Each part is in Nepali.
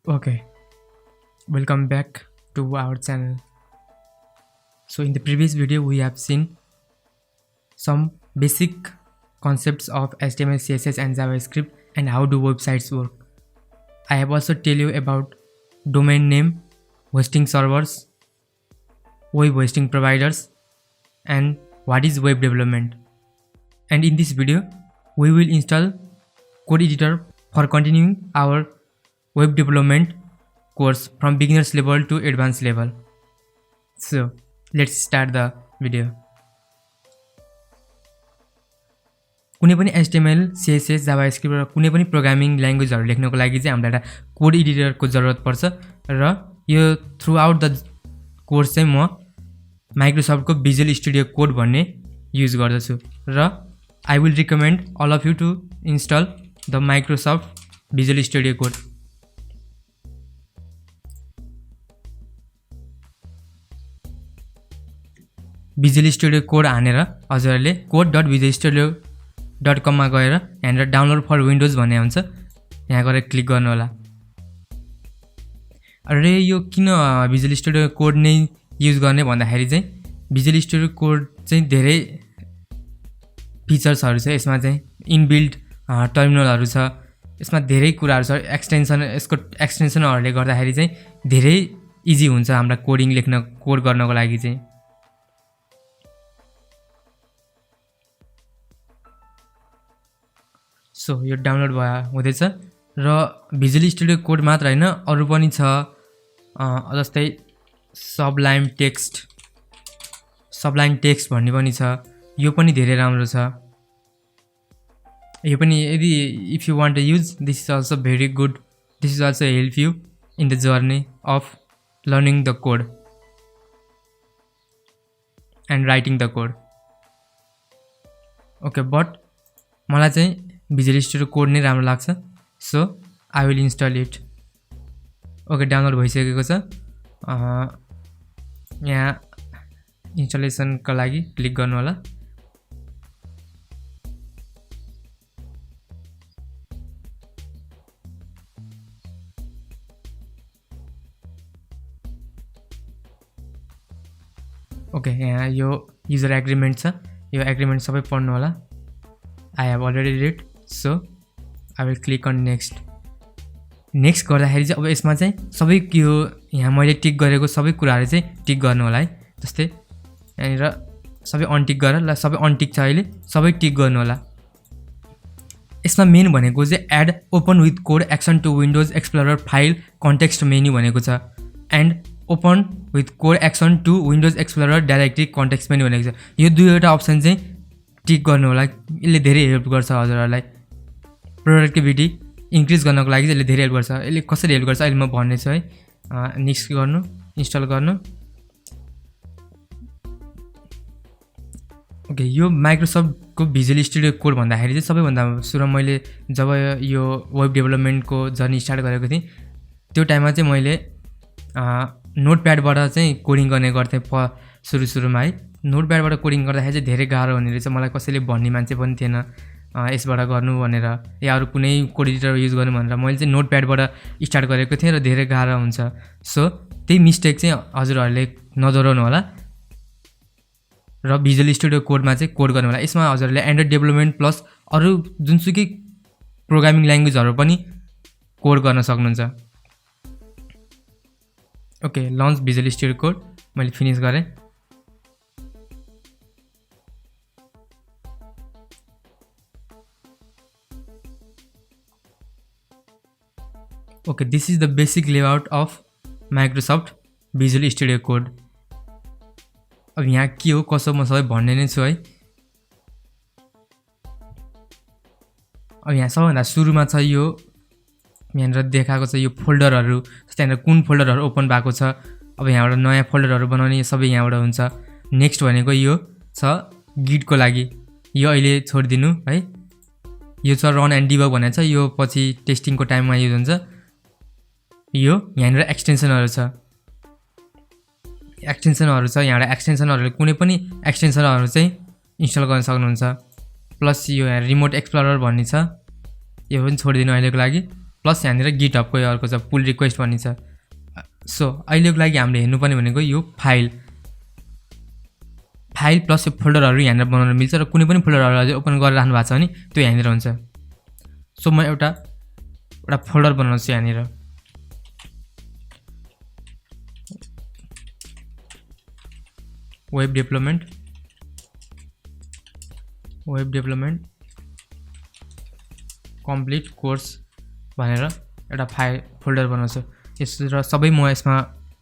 Okay, welcome back to our channel. So in the previous video we have seen some basic concepts of HTML, CSS and JavaScript and how do websites work. I have also tell you about domain name, hosting servers, web hosting providers and what is web development. And in this video we will install code editor for continuing our web development course from beginners level to advanced level. So let's start the video. कुनै पनि HTML, CSS, JavaScript र कुनै पनि प्रोग्रामिङ ल्याङ्ग्वेजहरु लेख्नको लागि चाहिँ हामीलाई एउटा कोड एडिटरको जरुरत पर्छ र यो थ्रु आउट द कोर्स चाहिँ म माइक्रोसफ्टको विजुअल स्टुडियो कोड भन्ने युज गर्दछु र I will recommend all of you to install the Microsoft Visual Studio Code. Visual Studio Code हानेर हजुरले code.visualstudio.com मा गएर यहाँनिर डाउनलोड फर विन्डोज भन्ने हुन्छ यहाँ गएर क्लिक गर्नु होला। अरे यो किन Visual Studio Code नै युज गर्ने भन्दाखेरि चाहिँ Visual Studio Code चाहिँ धेरै फिचर्सहरु छ यसमा चाहिँ इनबिल्ट टर्मिनलहरु छ यसमा धेरै कुराहरु छ एक्सटेन्सन यसको एक्सटेन्सनहरुले गर्दाखेरि चाहिँ धेरै इजी हुन्छ हाम्रो कोडिङ लेख्न कोड गर्नको लागि चाहिँ। सो यो डाउनलोड हुँदैछ र Visual Studio Code मात्र हैन अरु पनि छ जस्तै सबलाइम टेक्स्ट भन्ने पनि छ यो पनि धेरै राम्रो छ यो पनि यदि if you want to use this is also very good this is also help you in the journey of learning the code and writing the code. Okay, but मलाई चाहिँ Visual Studio Code नै राम्रो लाग्छ so I will install it. Okay, download भइसकेको छ यहाँ इन्स्टलेसन को लागि क्लिक गर्नु होला। Okay, यहाँ यो युजर एग्रीमेन्ट छ यो एग्रीमेन्ट सबै पढ्नु होला। I have already read so I will click on next गर्दाखेरि चाहिँ अब यसमा चाहिँ सबै यो यहाँ मैले टिक गरेको सबै कुराहरु चाहिँ टिक गर्नु होला है जस्तै यहाँनिर सबै अनटिक गरेर ल सबै अनटिक छ अहिले सबै टिक गर्नु होला। यसमा मेन भनेको चाहिँ add open with code action to Windows explorer file context menu भनेको छ and open with code action to Windows explorer directly context menu भनेको छ। यो दुईवटा अप्सन चाहिँ टिक गर्नु होला यसले धेरै हेल्प गर्छ हजुरहरुलाई प्रोडक्टिभिटी इन्क्रिज गर्नको लागि यसले धेरै हेल्प गर्छ। यसले कसरी हेल्प गर्छ अहिले म भन्ने छु है। नेक्स्ट गर्नु इन्स्टल गर्नु। ओके यो माइक्रोसफ्ट को Visual Studio Code भन्दाखेरि चाहिँ सबैभन्दा सुरुमा मैले जब यो वेब डेभलपमेन्ट को जर्नी स्टार्ट गरेको थिएँ त्यो टाइममा चाहिँ मैले नोटप्याडबाट चाहिँ कोडिङ गर्ने गर्थे सुरुमा है। नोटप्याडबाट कोडिङ गर्दाखेरि चाहिँ धेरै गाह्रो हुने रहेछ मलाई कसैले भन्ने मान्छे पनि थिएन यसबाट गर्नु भनेर या अरु कुनै कोड एडिटर युज गर्नु भनेर मैले चाहिँ नोटप्याडबाट स्टार्ट गरेको थिएँ र धेरै गाह्रो हुन्छ सो त्यही मिस्टेक चाहिँ हजुरहरुले नदोहोर्याउनु होला र Visual Studio Code मा चाहिँ कोड गर्नु होला। यसमा हजुरहरुले एन्ड्रोइड डेभलपमेन्ट प्लस अरु जुनसुकै प्रोग्रामिङ ल्याङ्ग्वेजहरु पनि कोड गर्न सक्नुहुन्छ। Okay launch Visual Studio Code मैले फिनिश गरे। Okay, this is the basic layout of Microsoft Visual Studio Code. अब यहाँ के हो कसो म सबै भन्ने नै छु है। अब यहाँ सबैभन्दा सुरुमा छ यो यहाँनिर देखाएको छ यो फोल्डरहरु जस्तै यहाँनिर कुन फोल्डरहरु ओपन भएको छ अब यहाँबाट नयाँ फोल्डरहरु बनाउने सबै यहाँबाट हुन्छ। नेक्स्ट भनेको यो छ गिट को लागि यो अहिले छोडिदिनु है। यो छ रन एन्ड डिबग भनेको छ यो पछि टेस्टिङ को टाइममा युज हुन्छ। यो यहाँनिर एक्सटेन्सनहरु छ यहाँबाट एक्सटेन्सनहरुले कुनै पनि एक्सटेन्सनहरु चाहिँ इन्स्टल गर्न सक्नुहुन्छ। प्लस यो यहाँ रिमोट एक्सप्लोरर भन्ने छ यो पनि छोडिदिनु अहिलेको लागि। प्लस यहाँनिर गिटहबको अर्को छ पुल रिक्वेस्ट भन्ने छ। सो अहिलेको लागि हामीले हेर्नुपर्ने भनेको यो फाइल प्लस यो फोल्डरहरू यहाँनिर बनाउन मिल्छ र कुनै पनि फोल्डरहरू अझै ओपन गरेर राख्नु भएको छ भने त्यो यहाँनिर हुन्छ। सो म एउटा फोल्डर बनाउँछु यहाँनिर। वेब डेभलपमेन्ट कम्प्लिट कोर्स भनेर एउटा फोल्डर बनाउँछु। र सबै म यसमा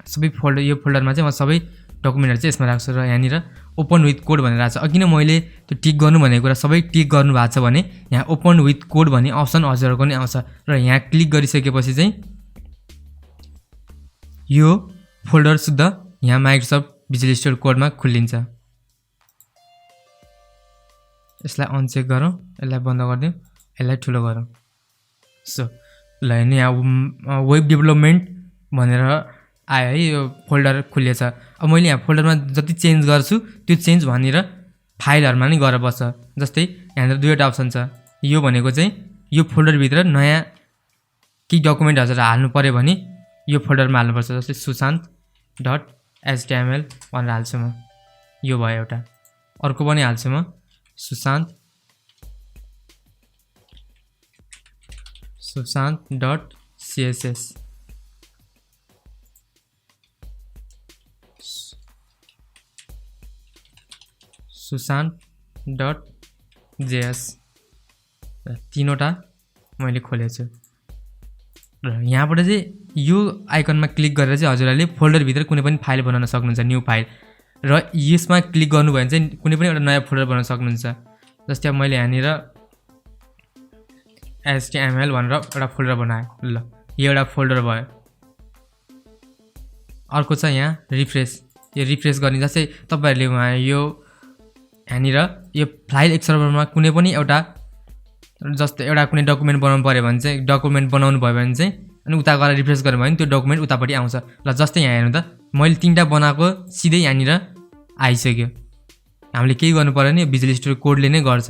सबै यो फोल्डरमा चाहिँ म सबै डकुमेन्टहरू चाहिँ यसमा राख्छु। र यहाँनिर ओपन विथ कोड भनेर आएको छ। अघि नै मैले त्यो टिक गर्नु भनेको कुरा सबै टिक गर्नु भएको छ भने यहाँ ओपन विथ कोड भन्ने अप्सन हजुरहरूको नै आउँछ। र यहाँ क्लिक गरिसकेपछि चाहिँ यो फोल्डर शुद्ध यहाँ माइक्रोसफ्ट भिजुअल स्टुडियो कोडमा खुलिन्छ। यसलाई अनचेक गरौँ, यसलाई बन्द गरिदिउँ, यसलाई ठुलो गरौँ। सो ल हेर्नु यहाँ वेब डेभलपमेन्ट भनेर आयो है, यो फोल्डर खुलिएछ। अब मैले यहाँ फोल्डरमा जति चेन्ज गर्छु त्यो चेन्ज भनेर फाइलहरूमा नै गएर बस्छ। जस्तै यहाँनिर दुईवटा अप्सन छ। यो भनेको चाहिँ यो फोल्डरभित्र नयाँ केही डकुमेन्ट हजुर हाल्नु पऱ्यो भने यो फोल्डरमा हाल्नुपर्छ। जस्तै सुशान्त.html भनेर हाल्छु म, यो भयो एउटा। अर्को पनि हाल्छु म सुशान्त.css सुशान्त.js तीनवटा मैले खोलेको छु। र यहाँबाट चाहिँ यो आइकनमा क्लिक गरेर चाहिँ हजुरहरूले फोल्डरभित्र कुनै पनि फाइल बनाउन सक्नुहुन्छ, न्यू फाइल। र यसमा क्लिक गर्नुभयो भने चाहिँ कुनै पनि एउटा नयाँ फोल्डर बनाउन सक्नुहुन्छ। जस्तै अब मैले यहाँनिर HTML भनेर एउटा फोल्डर बनाएँ। ल यो एउटा फोल्डर भयो। अर्को छ यहाँ रिफ्रेस। यो रिफ्रेस गर्ने जस्तै तपाईँहरूले उहाँ यो यहाँनिर यो फाइल एक सर्भरमा कुनै पनि एउटा जस्तै एउटा कुनै डकुमेन्ट बनाउनु पऱ्यो भने चाहिँ डकुमेन्ट बनाउनु भयो भने चाहिँ अनि उता गएर रिफ्रेस गर्नु भयो भने त्यो डकुमेन्ट उतापट्टि आउँछ। ल जस्तै यहाँ हेर्नु त मैले 3टा बनाएको सिधै यहाँनिर आइसक्यो। हामीले केही गर्नु पर्यो नि, भिजुअल स्टुडियो कोडले नै गर्छ।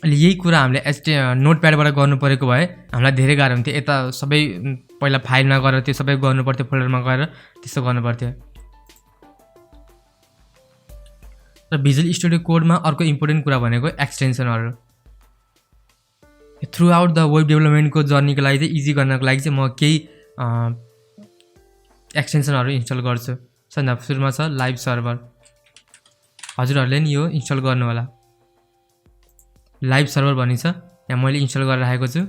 अहिले यही कुरा हामीले नोटप्याडबाट गर्नु परेको भए हामीलाई धेरै गाह्रो हुन्थ्यो। यता सबै पहिला फाइलमा गएर त्यो सबै गर्नु पर्थ्यो, फोल्डरमा गएर त्यस्तो गर्नु पर्थ्यो। र भिजुअल स्टुडियो कोडमा अर्को इम्पोर्टेन्ट कुरा भनेको एक्सटेन्सनहरू। थ्रु आउट द वेब डेभलपमेन्टको जर्नीको लागि चाहिँ इजी गर्नको लागि चाहिँ म केही एक्सटेन्सनहरू इन्स्टल गर्छु। सुरुमा छ लाइभ सर्भर। हजुरहरूले नि यो इन्स्टल गर्नु होला। लाइभ सर्भर भन्ने छ, यहाँ मैले इन्स्टल गरेर राखेको छु।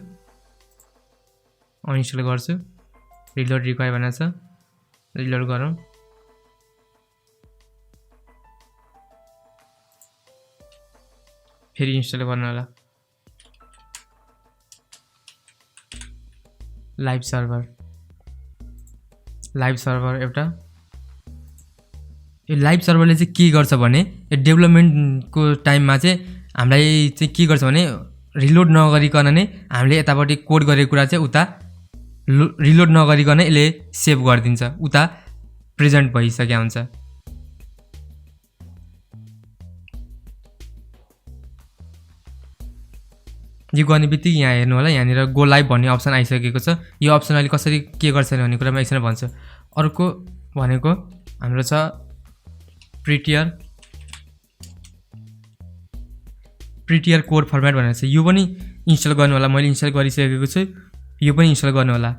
अनइन्स्टल गर्छु। रिलोड रिक्वायर भनेको छ, रिलोड गरौँ। फेरि इन्स्टल गर्नु होला। लाइभ सर्भर एउटा। यो लाइभ सर्भरले चाहिँ के गर्छ भने यो डेभलपमेन्टको टाइममा चाहिँ हामीलाई चाहिँ के गर्छ भने रिलोड नगरिकन नै हामीले यतापट्टि कोड गरेको कुरा चाहिँ उता रिलोड नगरिकन यसले सेभ गरिदिन्छ, उता प्रेजेन्ट भइसक्यो हुन्छ। यो गर्ने बित्तिकै यहाँ हेर्नु होला, यहाँनिर गो लाइभ भन्ने अप्सन आइसकेको छ। यो अप्सन अहिले कसरी के गर्छ भन्ने कुरा म एकछिन भन्छु। अर्को भनेको हाम्रो छ प्रिटियर कोड फर्मेट भनेर छ। यो पनि इन्स्टल गर्नु होला। मैले इन्स्टल गरिसकेको छु, यो पनि इन्स्टल गर्नु होला।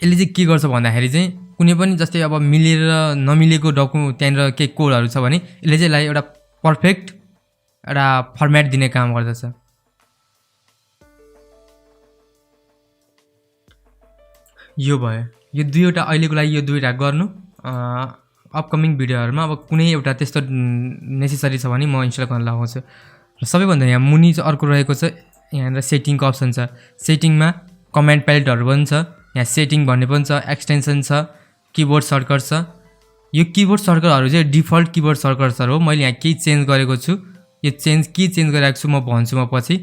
यसले चाहिँ के गर्छ भन्दाखेरि चाहिँ कुनै पनि जस्तै अब मिलेर नमिलेको त्यहाँनिर केही कोडहरू छ भने यसले चाहिँ यसलाई एउटा पर्फेक्ट एउटा फर्मेट दिने काम गर्दछ। यो भयो। यो दुईवटा अहिलेको लागि यो दुईवटा गर्नु। अपकमिङ भिडियोहरूमा अब कुनै एउटा त्यस्तो नेसेसरी छ भने म इन्स्टल गर्न लगाउँछु। र सबैभन्दा यहाँ मुनि चाहिँ अर्को रहेको छ, यहाँनिर सेटिङको अप्सन छ। सेटिङमा कमान्ड प्यालेटहरू पनि छ, यहाँ सेटिङ भन्ने पनि छ, एक्सटेन्सन छ, किबोर्ड सर्टकट छ। यो किबोर्ड सर्टकटहरू चाहिँ डिफल्ट किबोर्ड सर्टकट्सहरू हो। मैले यहाँ केही चेन्ज गरेको छु। यो के चेन्ज गरिरहेको छु म भन्छु म पछि।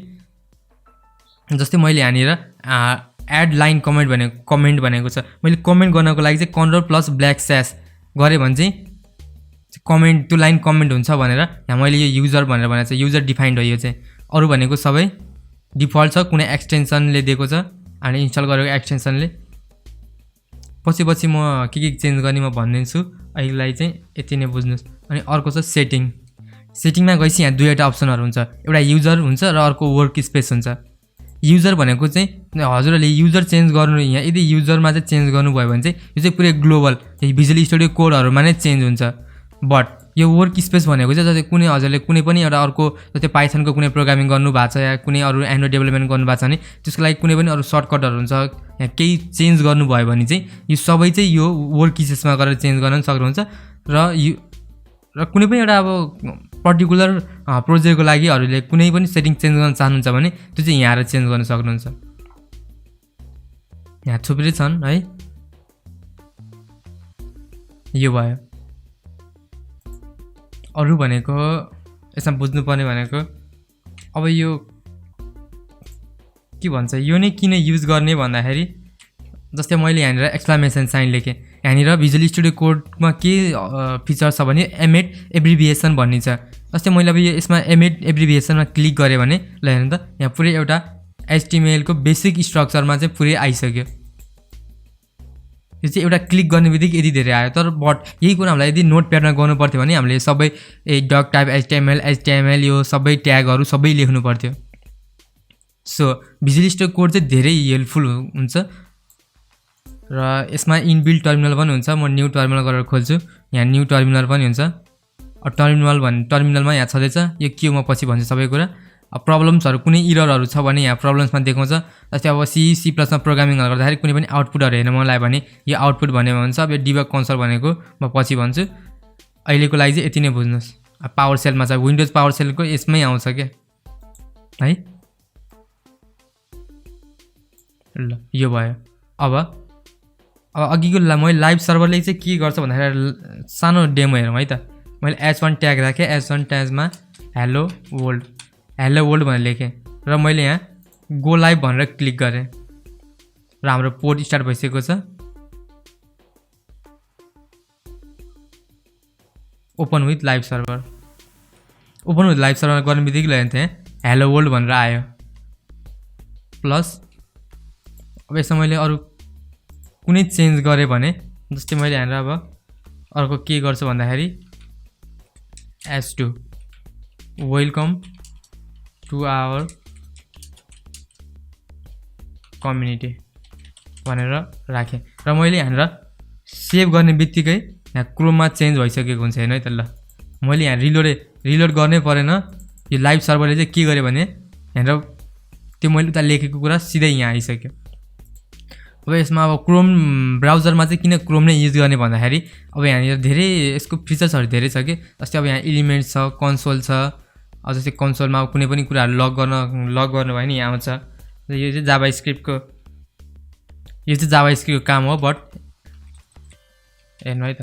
जस्तै मैले यहाँनिर एड लाइन कमेन्ट भनेको छ। मैले कमेन्ट गर्नको लागि चाहिँ Ctrl+\/ गरेँ भने चाहिँ कमेन्ट त्यो लाइन कमेन्ट हुन्छ भनेर यहाँ मैले यो युजर भनेर भनेको छ। युजर डिफाइन्ड हो यो चाहिँ। अरु भनेको सबै डिफल्ट छ कुनै एक्सटेन्सनले दिएको छ अनि इन्स्टल गरेको एक्सटेन्सनले पछि म के चेन्ज गर्ने म भन्दिन्छु अहिलेलाई चाहिँ यति नै बुझ्नुस् अनि अर्को छ सेटिङमा गएपछि यहाँ दुईवटा अप्सनहरु हुन्छ एउटा युजर हुन्छ र अर्को वर्क स्पेस हुन्छ युजर भनेको चाहिँ हजुरले युजर चेन्ज गर्नु यहाँ यदि युजरमा चाहिँ चेन्ज गर्नु भयो भने चाहिँ यो चाहिँ पुरै ग्लोबल भिजुअल स्टुडियो कोडहरुमा नै चेन्ज हुन्छ बट यो वर्क स्पेस भनेको चाहिँ जस्तै कुनै हजुरले कुनै पनि एउटा अर्को जस्तै पाइथनको कुनै प्रोग्रामिङ गर्नु भएको छ या कुनै अरु एन्ड्रोइड डेभलपमेन्ट गर्नु भएको छ भने त्यसको लागि कुनै पनि अरु सर्टकटहरु हुन्छ यहाँ केही चेन्ज गर्नु भयो भने चाहिँ यो सबै चाहिँ यो वर्क स्पेसमा गएर चेन्ज गर्न सक्नुहुन्छ र कुनै पनि एउटा अब पर्टिकुलर प्रोजेक्टको लागि हजुरले कुनै पनि सेटिङ चेन्ज गर्न चाहनुहुन्छ भने त्यो चाहिँ यहाँ आएर चेन्ज गर्न सक्नुहुन्छ यहाँ थुप्रै छन् है यो भयो अरु भनेको यसमा बुझ्नु पर्ने भनेको अब यो के भन्छ यो नै किन युज गर्ने भन्दाखेरि जस्तै मैले यहाँनिर एक्सक्लामेसन साइन लेखेँ यहाँनिर भिजुअल स्टुडियो कोडमा के फिचर छ भने एमेट एब्रिभिएसन भन्ने छ जस्तै मैले अब यसमा एमेट एब्रिभिएसनमा क्लिक गरेँ भने ल हेर्नु त यहाँ पुरै एउटा एचटीएमएल को बेसिक स्ट्रक्चरमा चाहिँ पुरै आइसक्यो यो चाहिँ एउटा क्लिक गर्ने बित्तिकै यति धेरै आयो तर बट यही कुरा हामीलाई यदि नोटप्याडमा गर्नु पर्थ्यो भने हामीले सबै डक टाइप एचटीएमएल यो सबै ट्यागहरु सबै लेख्नु पर्थ्यो सो भिजुअल स्टुडियो कोड चाहिँ धेरै हेल्पफुल हुन्छ र यसमा इनबिल्ट टर्मिनल पनि हुन्छ म न्यू टर्मिनल गरेर खोल्छु यहाँ न्यू टर्मिनल पनि हुन्छ टर्मिनलमा यहाँ छँदैछ यो के हो म पछि भन्छु सबै कुरा प्रब्लम्सहरु कुनै इररहरु छ भने यहाँ प्रब्लम्समा देखाउँछ जस्तै अब सी प्लसमा प्रोग्रामिङ गर्दाखेरि कुनै पनि आउटपुटहरु हेर्न मन लाग्यो भने यो आउटपुट भन्ने भन्छ अब यो डिबग कन्सोल भनेको म पछि भन्छु अहिलेको लागि चाहिँ यति नै बुझ्नुस् पावर सेलमा छ विन्डोज पावर सेलको यसमै आउँछ के है ल यो भयो अब अघिको मैले लाइभ सर्भरले चाहिँ के गर्छ भन्दाखेरि सानो डेमो हेरौँ है त मैले h1 ट्याग राखेँ h1 ट्यागमा हेलो वर्ल्ड भनेर लेखेँ र मैले यहाँ गो लाइभ भनेर क्लिक गरेँ र हाम्रो पोर्ट स्टार्ट भइसकेको छ ओपन विथ लाइभ सर्भर गर्ने बित्तिकै ल त्यहाँ हेलो वर्ल्ड भनेर आयो प्लस अब यसमा मैले अरु कुनै चेन्ज गरे भने जस्तै मैले यहाँ अब अर्को के गर्छु भन्दाखेरि s2 welcome to our community भनेर राखेँ र मैले यहाँ सेभ गर्ने बित्तिकै यहाँ क्रोममा चेन्ज भइसकेको हुन्छ हैन है त ल मैले यहाँ रिलोड गर्नै परेन यो लाइभ सर्भरले चाहिँ के गर्यो भने यहाँ त्यो मैले उता लेखेको कुरा सिधै यहाँ आइसक्यो अब यसमा अब क्रोम ब्राउजरमा चाहिँ किन क्रोम नै युज गर्ने भन्दाखेरि अब यहाँ धेरै यसको फिचर्सहरु धेरै छ के जस्तै अब यहाँ एलिमेन्ट्स छ कन्सोल छ अब जस्तै कन्सोलमा कुनै पनि कुराहरु लग गर्नु भयो नि यहाँ आउँछ यो चाहिँ जाभास्क्रिप्टको काम हो बट हेर्नु है त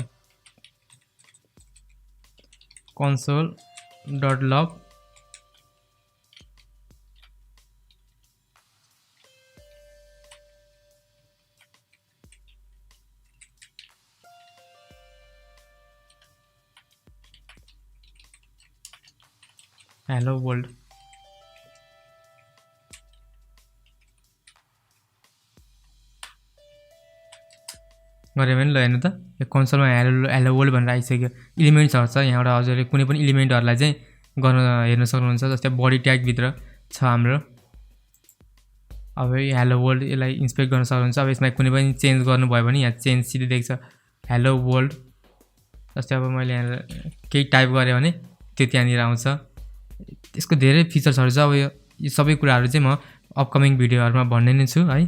console.log हेलो वर्ल्ड गरे भने ल हेर्नु त यो कन्सोलमा हेलो वर्ल्ड भनेर आइसक्यो एलिमेन्ट्सहरु छ यहाँबाट हजुरले कुनै पनि एलिमेन्टहरुलाई चाहिँ गर्न हेर्न सक्नुहुन्छ जस्तै बडी ट्याग भित्र छ हाम्रो अब हेलो वर्ल्ड यसलाई इन्स्पेक्ट गर्न सक्नुहुन्छ अब यसमा कुनै पनि चेन्ज गर्नु भयो भने यहाँ चेन्ज सिधै देख्छ हेलो वर्ल्ड जस्तै अब मैले यहाँ केही टाइप गरे भने त्यो त्यहाँनिर आउँछ त्यसको धेरै फिचर्सहरु छ अब यो सबै कुराहरु चाहिँ म अपकमिङ भिडियोहरुमा भन्ने नै छु है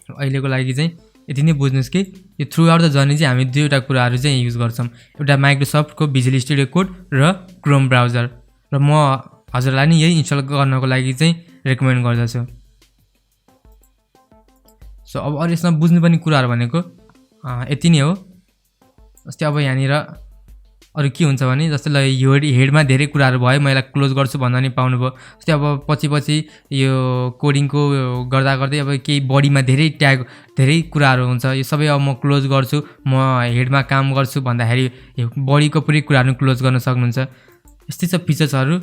अहिलेको लागि चाहिँ यति नै बुझ्नुस् कि यो थ्रु आउट द जर्नी चाहिँ हामी दुईवटा कुराहरु चाहिँ युज गर्छौं एउटा माइक्रोसफ्टको भिजुअल स्टुडियो कोड र क्रोम ब्राउजर र म हजुरलाई नि यही इन्स्टल गर्नको लागि चाहिँ रेकमेन्ड गर्दछु सो अब अरु यसमा बुझ्नुपर्ने कुराहरु भनेको यति नै हो जस्तै अब यहाँनिर अरु के हुन्छ भने जस्तै ल यो हेडमा धेरै कुराहरु भयो मैले क्लोज गर्छु भन्दा नि पाउनुभयो जस्तै अब पछि यो कोडिङको गर्दा गर्दै अब केही बडीमा धेरै ट्याग धेरै कुराहरु हुन्छ यो सबै अब म क्लोज गर्छु म हेडमा काम गर्छु भन्दाखेरि यो बडीको पुरै कुराहरु क्लोज गर्न सक्नुहुन्छ यस्तै छ फिचर्सहरु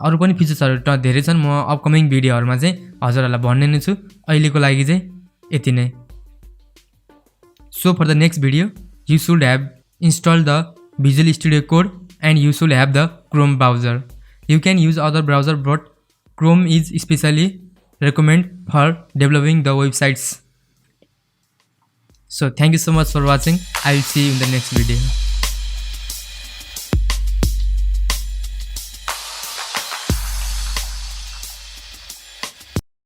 अरु पनि फिचर्सहरु त धेरै छन् म अपकमिङ भिडियोहरुमा चाहिँ हजुरहरुलाई भन्ने नै छु अहिलेको लागि चाहिँ यति नै So for the next video you should have installed the Visual Studio Code and you should have the Chrome browser. You can use other browser but Chrome is especially recommended for developing the websites. So thank you so much for watching. I will see you in the next video.